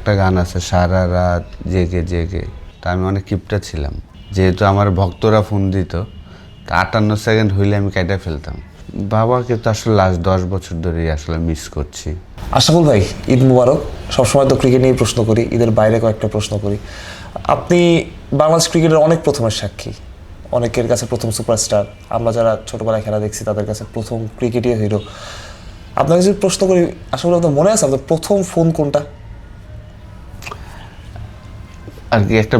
একটা গান আছে সারা রাত জেগে জেগে, তা আমি অনেক কিপটা ছিলাম। যেহেতু আমার ভক্তরা ফোন দিত, তা 58 সেকেন্ড হইলে আমি কেটে ফেলতাম। বাবাকে তো আসলে লাস্ট 10 বছর ধরেই আসলে মিস করছি। আশরাফুল ভাই, ঈদ মুবারক। সবসময় তো ক্রিকেট নিয়ে প্রশ্ন করি, ঈদের বাইরে কয়েকটা প্রশ্ন করি। আপনি বাংলাদেশ ক্রিকেটের অনেক প্রথমের সাক্ষী, অনেকের কাছে প্রথম সুপারস্টার। আমরা যারা ছোটবেলায় খেলা দেখছি তাদের কাছে প্রথম ক্রিকেটীয় হিরো। আপনার কাছে প্রশ্ন করি, আসলে আপনার মনে আছে আপনার প্রথম ফোন কোনটা? আর কি একটা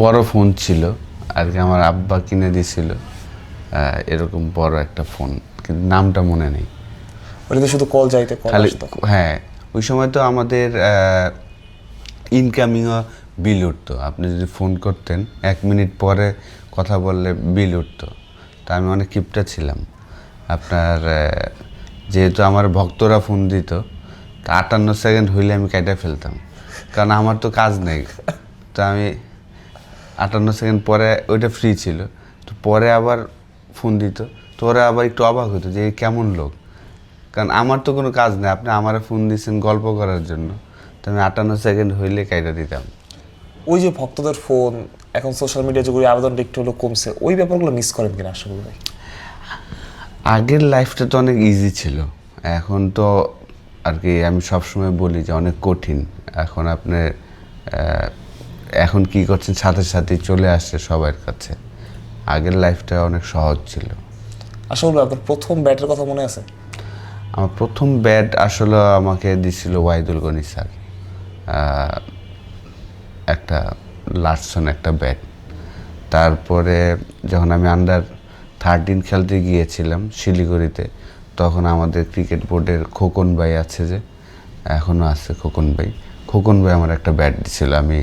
বড় ফোন ছিল আর কি, আমার আব্বা কিনে দিয়েছিল এরকম বড় একটা ফোন, কিন্তু নামটা মনে নেই। ওটাতে শুধু কল যাইতে, কল খালি আসতো। হ্যাঁ, ওই সময় তো আমাদের ইনকামিংও বিল উঠতো। আপনি যদি ফোন করতেন 1 মিনিট পরে কথা বললে বিল উঠতো। তা আমি অনেক কিপটা ছিলাম। আপনার যেহেতু আমার ভক্তরা ফোন দিত, তা 58 সেকেন্ড হইলে আমি কেটে ফেলতাম, কারণ আমার তো কাজ নেই। তো আমি 58 সেকেন্ড পরে, ওইটা ফ্রি ছিল, তো পরে আবার ফোন দিত, তো ওরা আবার একটু অবাক হতো যে কেমন লোক, কারণ আমার তো কোনো কাজ নেই, আপনি আমারে ফোন দিয়েছেন গল্প করার জন্য। তো আমি 58 সেকেন্ড হইলে কাইটা দিতাম। ওই যে ভক্তদের ফোন, এখন সোশ্যাল মিডিয়া যেগুলি আবেদনটা একটু হলো কমছে, ওই ব্যাপারগুলো মিস করেন কিনা আশরাফুল ভাই? আগের লাইফটা তো অনেক ইজি ছিল, এখন তো আর কি আমি সবসময় বলি যে অনেক কঠিন। এখন আপনি এখন কি করছেন সাথে সাথেই চলে আসছে সবার কাছে। আগের লাইফটা অনেক সহজ ছিল। আশরাফুল ভাই, আপনার প্রথম ব্যাটের কথা মনে আছে? আমার প্রথম ব্যাট আসলে আমাকে দিছিল ওয়াহিদুল গনি স্যার, একটা লার্সন একটা ব্যাট। তারপরে যখন আমি আন্ডার 13 খেলতে গিয়েছিলাম শিলিগুড়িতে, তখন আমাদের ক্রিকেট বোর্ডের খোকন ভাই আছে, যে এখনও আছে খোকন ভাই আমার একটা ব্যাট দিছিল। আমি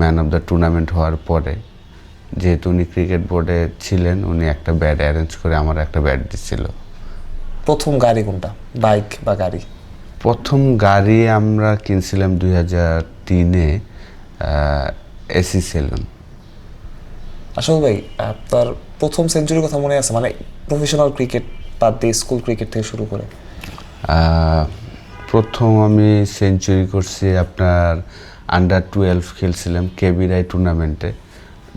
ম্যান অফ দ্য টুর্নামেন্ট হওয়ার পরে, যেহেতু উনি ক্রিকেট বোর্ডে ছিলেন, উনি একটা ব্যাট অ্যারেঞ্জ করে আমার একটা ব্যাট দিছিল। প্রথম গাড়ি কোনটা, বাইক বা গাড়ি? প্রথম গাড়ি আমরা কিনছিলাম 2003-এ, এসি সেলুন। আসল ভাই, আপনার প্রথম সেঞ্চুরির কথা মনে আছে, মানে প্রফেশনাল ক্রিকেট বাদ দিয়ে স্কুল ক্রিকেট থেকে শুরু করে? প্রথম আমি সেঞ্চুরি করছি আপনার আন্ডার 12 খেলছিলাম কেবি রায় টুর্নামেন্টে,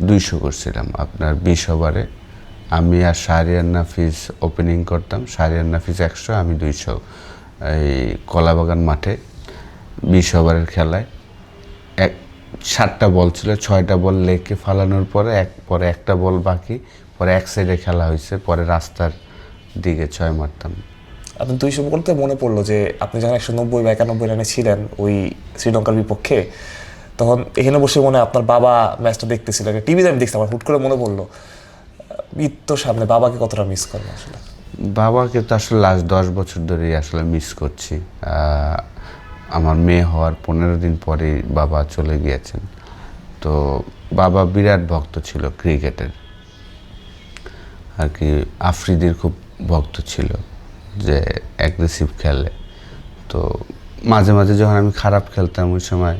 200 করছিলাম আপনার 20 ওভারে। আমি আর শাহরিয়ার নাফিস ওপেনিং করতাম, শাহরিয়ার নাফিস 100, আমি 200, এই কলাবাগান মাঠে 20 ওভারের খেলায়। 7টা বল ছিল, 6টা বল লেকে ফালানোর পরে একটা বল বাকি, পরে এক সাইডে খেলা হয়েছে, পরে রাস্তার দিকে 6 মারতাম। আপনি 200 বলতে মনে পড়লো যে আপনি যখন 190 বা 91 রানে ছিলেন ওই শ্রীলঙ্কার বিপক্ষে, তখন এখানে বসে মনে হয় আপনার বাবা ম্যাচটা দেখতেছিল, টিভিতে আমি দেখছি, আমার হুট করে মনে পড়লো ঈদ তো সামনে, বাবাকে কতটা মিস করেন আসলে? বাবাকে তো আসলে লাস্ট 10 বছর ধরেই আসলে মিস করছি। আমার মেয়ে হওয়ার 15 দিন পরেই বাবা চলে গিয়েছেন। তো বাবা বিরাট ভক্ত ছিল ক্রিকেটের আর কি, আফ্রিদির খুব ভক্ত ছিল, যে অ্যাগ্রেসিভ খেলে। তো মাঝে মাঝে যখন আমি খারাপ খেলতাম, ওই সময়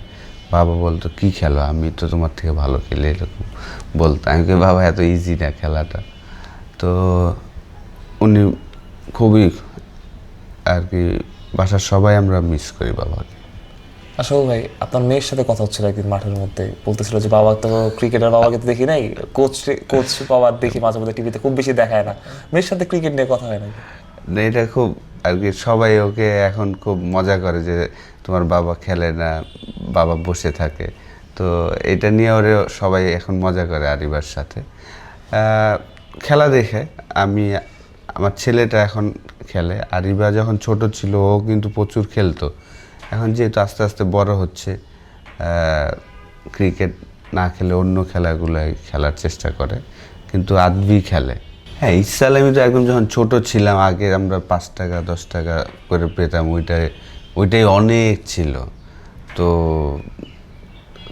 বাবা বলতো কি খেলো, আমি তো তোমার থেকে ভালো খেলে, এরকম বলতো। আমি কি বাবা এত ইজি না খেলাটা। তো উনি খুবই আর কি, বাসার সবাই আমরা মিস করি বাবাকে। আসলে ভাই, আপনার মেয়ের সাথে কথা হচ্ছিল একদিন মাঠের মধ্যে, বলতেছিল যে বাবা তো ক্রিকেটার, বাবাকে তো দেখি নাই, কোচ বাবার দেখি মাঝে মধ্যে টিভিতে, খুব বেশি দেখায় না। মেয়ের সাথে ক্রিকেট নিয়ে কথা হয় না? এটা খুব আর কি, সবাই ওকে এখন খুব মজা করে যে তোমার বাবা খেলে না, বাবা বসে থাকে। তো এটা নিয়ে ওরে সবাই এখন মজা করে আরিবার সাথে। খেলা দেখে আমার ছেলেটা এখন খেলে। আরিবা যখন ছোট ছিল ও কিন্তু প্রচুর খেলতো। এখন যেহেতু আস্তে আস্তে বড় হচ্ছে, ক্রিকেট না খেলে অন্য খেলাগুলোই খেলার চেষ্টা করে, কিন্তু আদবি খেলে। হ্যাঁ, ইসলামী তো একদম যখন ছোট ছিলাম, আগে আমরা 5 টাকা 10 টাকা করে পেতাম, ওইটাই অনেক ছিল। তো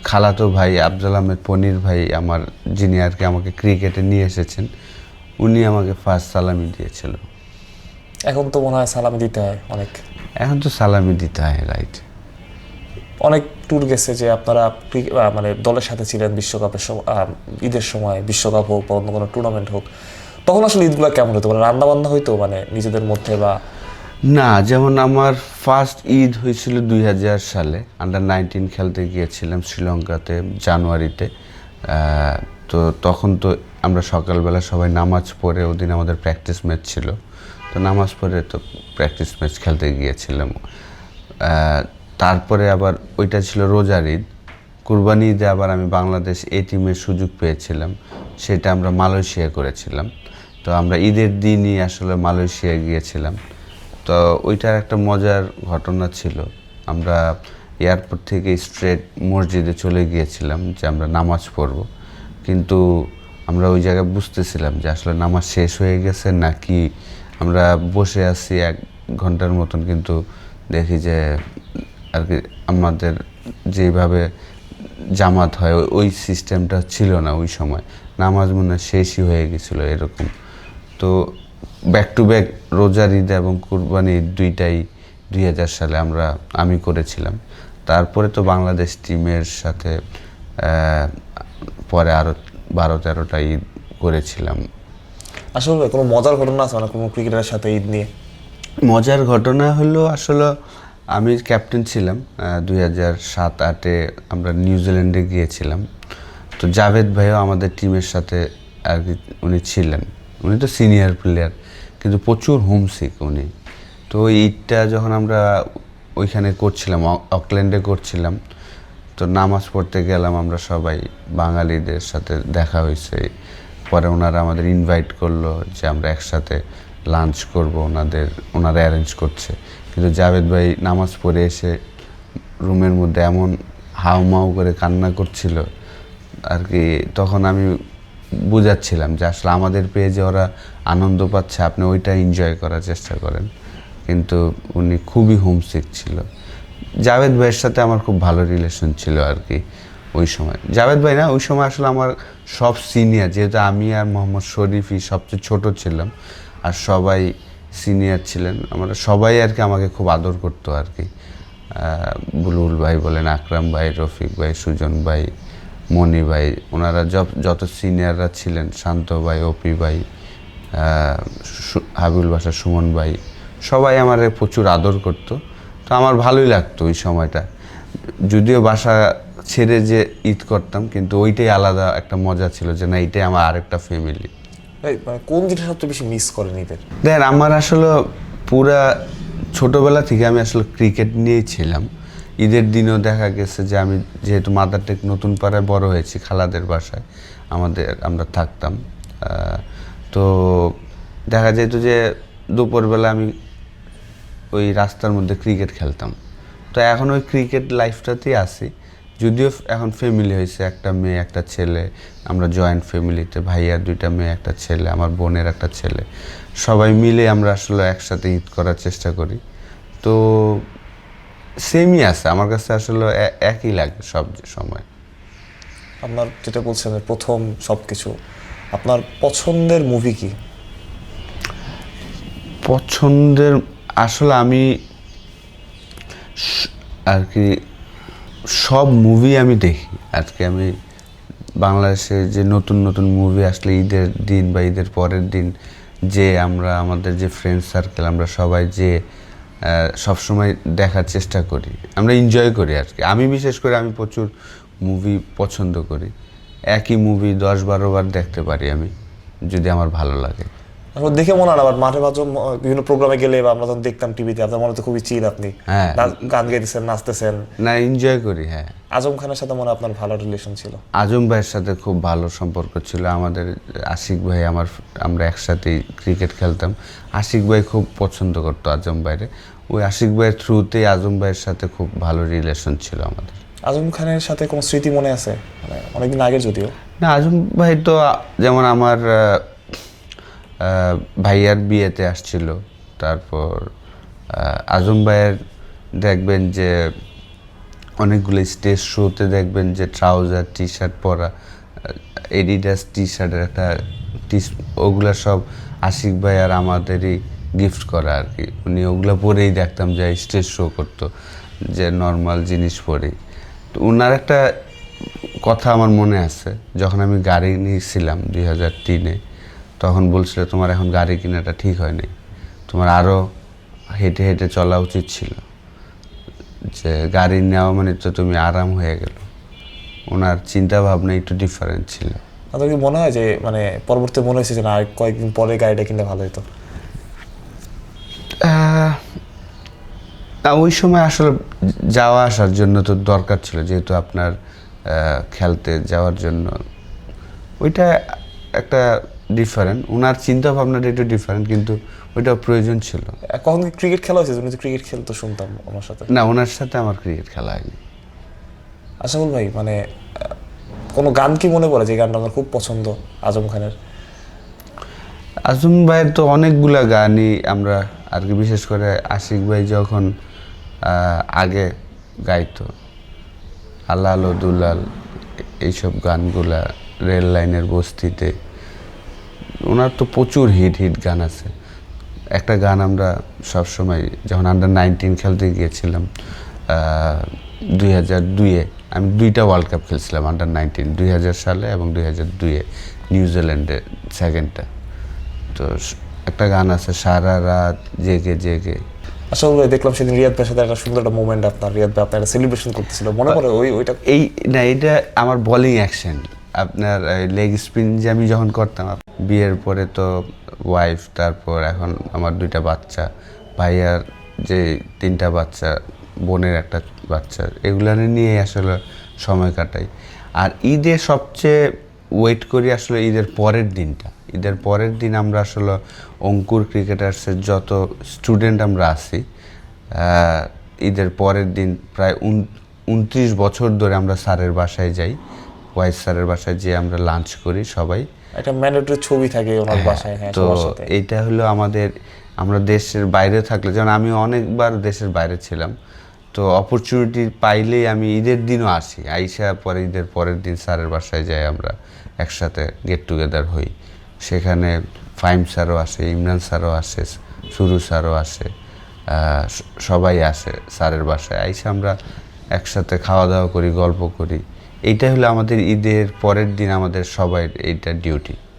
খালাতো ভাই আফজাল আহমেদ পনির ভাই আমার, যিনি আর কি আমাকে ক্রিকেটে নিয়ে এসেছেন, উনি আমাকে ফার্স্ট সালামি দিয়েছিল। এখন তো মনে হয় সালামি দিতে হয় অনেক। এখন তো সালামি দিতে হয়, রাইট। অনেক ট্যুর গেছে যে আপনারা মানে দলের সাথে ছিলেন বিশ্বকাপের ঈদের সময়, বিশ্বকাপ হোক বা অন্য কোনো টুর্নামেন্ট হোক, তখন আসলে ঈদগুলো কেমন হতো? মানে রান্না বান্না হইতো মানে নিজেদের মধ্যে, বা না, যেমন আমার ফার্স্ট ঈদ হয়েছিল 2000 সালে, আন্ডার 19 খেলতে গিয়েছিলাম শ্রীলঙ্কাতে জানুয়ারিতে। তো তখন তো আমরা সকালবেলা সবাই নামাজ পড়ে, ওদিন আমাদের প্র্যাকটিস ম্যাচ ছিল, তো নামাজ পড়ে তো প্র্যাকটিস ম্যাচ খেলতে গিয়েছিলাম। তারপরে আবার ওইটা ছিল রোজার ঈদ। কুরবানি ঈদে আবার আমি বাংলাদেশ এ টিমের সুযোগ পেয়েছিলাম, সেটা আমরা মালয়েশিয়া করেছিলাম। তো আমরা ঈদের দিনই আসলে মালয়েশিয়া গিয়েছিলাম। তো ওইটার একটা মজার ঘটনা ছিল, আমরা এয়ারপোর্ট থেকে স্ট্রেট মসজিদে চলে গিয়েছিলাম যে আমরা নামাজ পড়ব, কিন্তু আমরা ওই জায়গায় বুঝতেছিলাম যে আসলে নামাজ শেষ হয়ে গেছে নাকি আমরা বসে আছি 1 ঘন্টার মতন, কিন্তু দেখি যে আর কি আমাদের যেভাবে জামাত হয় ওই সিস্টেমটা ছিল না ওই সময়, নামাজ মনে হয় শেষই হয়ে গেছিলো এরকম। তো ব্যাক টু ব্যাক রোজার ঈদ এবং কুরবানি ঈদ দুইটাই 2000 সালে আমি করেছিলাম। তারপরে তো বাংলাদেশ টিমের সাথে পরে আরও 12-13টা ঈদ করেছিলাম। আসলে কোনো মজার ঘটনা আছে মানে কোনো ক্রিকেটারের সাথে ঈদ নিয়ে? মজার ঘটনা হলো আসলে আমি ক্যাপ্টেন ছিলাম 2007-08-এ আমরা নিউজিল্যান্ডে গিয়েছিলাম। তো জাভেদ ভাইও আমাদের টিমের সাথে আর কি উনি ছিলেন, উনি তো সিনিয়র প্লেয়ার কিন্তু প্রচুর হোমসিক উনি। তো ওই ঈদটা যখন আমরা ওইখানে করছিলাম, অকল্যান্ডে করছিলাম, তো নামাজ পড়তে গেলাম আমরা সবাই, বাঙালিদের সাথে দেখা হয়েছে। পরে ওনারা আমাদের ইনভাইট করলো যে আমরা একসাথে লাঞ্চ করব, ওনারা অ্যারেঞ্জ করছে। কিন্তু জাভেদ ভাই নামাজ পড়ে এসে রুমের মধ্যে এমন হাউমাউ করে কান্না করছিল আর কি, তখন আমি বুঝাচ্ছিলাম যে আসলে আমাদের পেয়ে যে ওরা আনন্দ পাচ্ছে, আপনি ওইটা এনজয় করার চেষ্টা করেন। কিন্তু উনি খুবই হোমসিক ছিল। জাভেদ ভাইয়ের সাথে আমার খুব ভালো রিলেশন ছিল আর কি ওই সময়। জাভেদ ভাই না, ওই সময় আসলে আমার সব সিনিয়র, যেহেতু আমি আর মোহাম্মদ শরীফই সবচেয়ে ছোট ছিলাম আর সবাই সিনিয়র ছিলেন, আমরা সবাই আর কি আমাকে খুব আদর করতো আর কি। বুলবুল ভাই বলেন, আকরাম ভাই, রফিক ভাই, সুজন ভাই, মনি ভাই, ওনারা যত সিনিয়ররা ছিলেন, শান্ত ভাই, অপি ভাই, হাবিবুল বাসা, সুমন ভাই, সবাই আমার প্রচুর আদর করতো। তো আমার ভালোই লাগতো ওই সময়টা, যদিও বাসা ছেড়ে যে ঈদ করতাম, কিন্তু ওইটাই আলাদা একটা মজা ছিল যে না, এইটাই আমার আরেকটা ফ্যামিলি। মানে কোন জিনিসটা সবচেয়ে বেশি মিস করেন ঈদের? দেখেন, আমার আসলে পুরা ছোটোবেলা থেকে আমি আসলে ক্রিকেট নিয়েই ছিলাম। ঈদের দিনেও দেখা গেছে যে আমি যেহেতু মাদারটেক নতুন পাড়ায় বড় হয়েছি, খালাদের বাসায় আমরা থাকতাম, তো দেখা যেত যে দুপুরবেলা আমি ওই রাস্তার মধ্যে ক্রিকেট খেলতাম। তো এখন ওই ক্রিকেট লাইফটাতেই আছি, যদিও এখন ফ্যামিলি হয়েছে, একটা মেয়ে একটা ছেলে, আমরা জয়েন্ট ফ্যামিলিতে, ভাইয়ার 2টা মেয়ে একটা ছেলে, আমার বোনের একটা ছেলে, সবাই মিলে আমরা আসলে একসাথে ঈদ করার চেষ্টা করি। তো সেমই আছে আমার কাছে, আসলে একই লাগে সব সময়। আপনার যেটা বলছেন প্রথম সব কিছু, আপনার পছন্দের মুভি কি? পছন্দের আসলে আমি আর কি সব মুভি আমি দেখি। আজকে আমি বাংলাদেশে যে নতুন নতুন মুভি আসলে ঈদের দিন বা ঈদের পরের দিন, যে আমাদের যে ফ্রেন্ড সার্কেল, আমরা সবাই যে সবসময় দেখার চেষ্টা করি, আমরা এনজয় করি আর কি। আমি বিশেষ করে আমি প্রচুর মুভি পছন্দ করি, একই মুভি 10-12 বার দেখতে পারি আমি, যদি আমার ভালো লাগে। দেখে মনে হয় আবার মাঠে মাঝে বিভিন্ন প্রোগ্রামে গেলে বা আমরা যখন দেখতাম টিভিতে, আপনার মনে হতো খুবই চিল, আপনি গান গাইতেছেন, নাচতেছেন, না এনজয় করি। হ্যাঁ, আজম খানের সাথে মনে হয় আপনার ভালো রিলেশন ছিল? আজম ভাইয়ের সাথে খুব ভালো সম্পর্ক ছিল আমাদের। আশিক ভাই আমরা একসাথেই ক্রিকেট খেলতাম। আশিক ভাই খুব পছন্দ করতো আজম ভাইরে, ওই আশিক ভাইয়ের থ্রুতেই আজম ভাইয়ের সাথে খুব ভালো রিলেশন ছিল আমাদের। আজম খানের সাথে কোনো স্মৃতি মনে আছে, মানে অনেকদিন আগের যদিও? না, আজম ভাই তো যেমন আমার ভাইয়ার বিয়েতে আসছিল, তারপর আজম ভাইয়ের দেখবেন যে অনেকগুলো স্টেজ শোতে দেখবেন যে ট্রাউজার টি শার্ট পরা, এডিডাস টি শার্টের একটা ওগুলো সব আশিক ভাই আর আমাদেরই গিফট করা আর কি। উনি ওগুলো পরেই দেখতাম যে স্টেজ শো করতো, যে নর্মাল জিনিস পরেই। তো ওনার একটা কথা আমার মনে আছে, যখন আমি গাড়ি নিয়েছিলাম 2003-এ, তখন বলছিল তোমার এখন গাড়ি কেনাটা ঠিক হয়নি, তোমার আরও হেঁটে হেঁটে চলা উচিত ছিল, যে গাড়ি নেওয়া মানে তো তুমি আরাম হয়ে গেল। ওনার চিন্তা ভাবনা একটু ডিফারেন্ট ছিল। আপনার কি মনে হয় যে মানে পরবর্তী মনে হয়েছে যে না আর কয়েকদিন পরে গাড়িটা কিনলে ভালো হতো? না, ওই সময় আসলে যাওয়া আসার জন্য তো দরকার ছিল, যেহেতু আপনার খেলতে যাওয়ার জন্য ওইটা একটা ডিফারেন্ট, ওনার চিন্তা ভাবনাটা একটু ডিফারেন্ট, কিন্তু ওইটা প্রয়োজন ছিল। কখন কি ক্রিকেট খেলা হয়েছে? উনি তো ক্রিকেট খেলতো শুনতাম ওনার সাথে। না, ওনার সাথে আমার ক্রিকেট খেলা হয়নি। আশাফুল ভাই, মানে কোনো গান কি মনে পড়ে যে গানটা আমার খুব পছন্দ আজম খানের? আজম ভাইয়ের তো অনেকগুলা গানই আমরা আর কি, বিশেষ করে আশিক ভাই যখন আগে গাইতো, আল্লাহ আলো দুলাল, এইসব গানগুলা, রেল লাইনের বস্তিতে, ওনার তো প্রচুর হিট গান আছে। একটা গান আমরা সবসময় যখন আন্ডার-19 খেলতে গিয়েছিলাম 2002-এ, আমি 2টা ওয়ার্ল্ড কাপ খেলছিলাম আন্ডার-19, 2000 সালে এবং 2002-এ নিউজিল্যান্ডে সেকেন্ডটা। তো একটা গান আছে, সারা রাত জেগে জেগে। আশাফুল ভাই, দেখলাম সেদিন রিয়াদ ভাইয়ের সাথে একটা সুন্দর একটা মোমেন্ট, আপনার রিয়াদ ভাই আপনার সেলিব্রেশন করতেছিল, মনে পড়ে ওইটা? না, এটা আমার বোলিং অ্যাকশন। আপনার লেগ স্পিন যে আমি যখন করতাম, বিয়ের পরে তো ওয়াইফ, তারপর এখন আমার 2টা বাচ্চা, ভাইয়ার যে 3টা বাচ্চা, বোনের একটা বাচ্চা, এগুলো নিয়ে আসলে সময় কাটাই। আর ঈদে সবচেয়ে ওয়েট করি আসলে ঈদের পরের দিনটা। ঈদের পরের দিন আমরা আসলে অঙ্কুর ক্রিকেটার্সের যত স্টুডেন্ট আমরা আছি, ঈদের পরের দিন প্রায় 29 বছর ধরে আমরা স্যারের বাসায় যাই, ওয়াইস স্যারের বাসায় যেয়ে আমরা লাঞ্চ করি সবাই। একটা ম্যান্ডেটরি ছবি থাকে ওনার বাসায়। হ্যাঁ, তো এইটা হলো আমাদের, আমরা দেশের বাইরে থাকলে, যেমন আমি অনেকবার দেশের বাইরে ছিলাম, তো অপরচুনিটি পাইলেই আমি ঈদের দিনও আসি, আইসা পরে ঈদের পরের দিন স্যারের বাসায় যাই, আমরা একসাথে গেট টুগেদার হই। সেখানে ফাইম স্যারও আসে, ইমরান স্যারও আসে, সুরু স্যারও আসে, সবাই আসে স্যারের বাসায়। আইসা আমরা একসাথে খাওয়া দাওয়া করি, গল্প করি। এইটা হলো আমাদের ঈদের পরের দিন আমাদের সবাই এইটা ডিউটি।